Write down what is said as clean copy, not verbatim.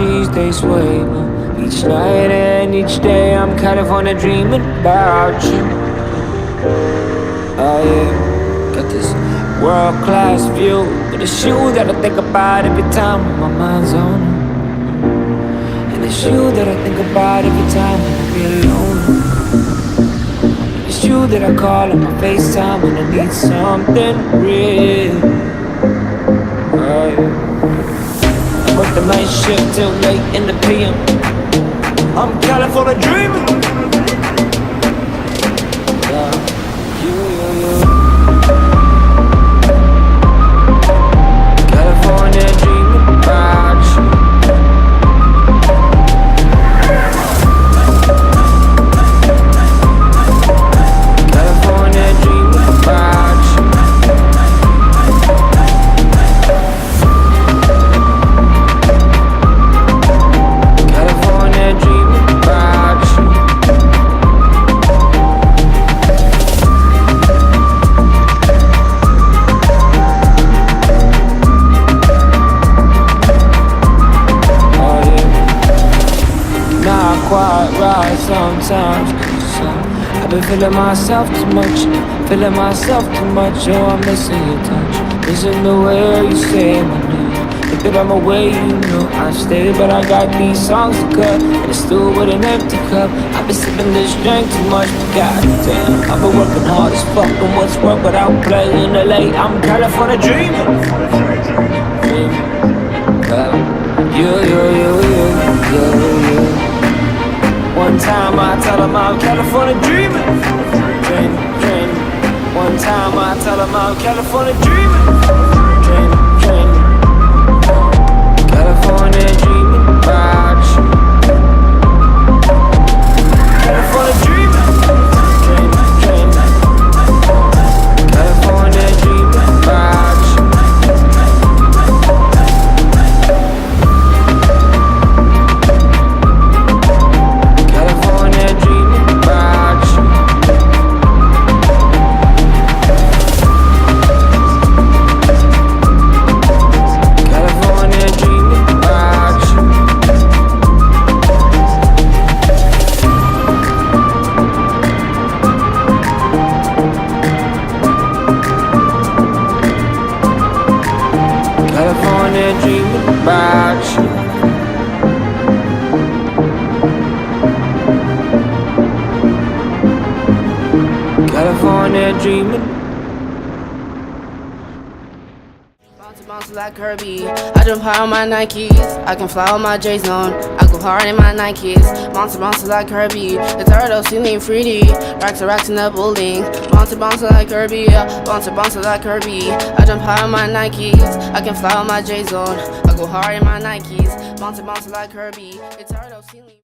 cheese, they sway me. Each night and each day I'm California dreaming about you. Oh yeah, got this world-class view, but it's you that I think about every time when my mind's on you. And it's you that I think about every time when I feel lonely. It's you that I call on my FaceTime when I need something real. Oh yeah, I work the night shift till late in the PM. I'm California dreaming. Yeah, you. California dreaming about you. California dreaming about you. California dreaming about you. Quite right sometimes, 'cause I've been feeling myself too much, oh I'm missing your touch, missing the way you say my name. If I'm away, you know I stay, but I got these songs to cut, and it's still with an empty cup. I've been sipping this drink too much, but goddamn, I've been working hard as fuck, and what's work without playing the late. I'm California dreaming. You. One time I tell them I'm California dreaming. Dreaming. One time I tell them I'm California dreaming. Dreaming. California dreaming about you. California dreaming. Dreaming. California dreaming about you. California dreaming about you. California dreaming. Bounce like Kirby. I jump high on my Nikes. I can fly on my J's on. I go hard in my Nikes. Bounce like Kirby. The turtle ceiling 3D. Racks in the building. Bounce like Kirby. Bounce like Kirby. I jump high on my Nikes. I can fly on my J's on. I go hard in my Nikes. Bounce like Kirby. The turtle ceiling.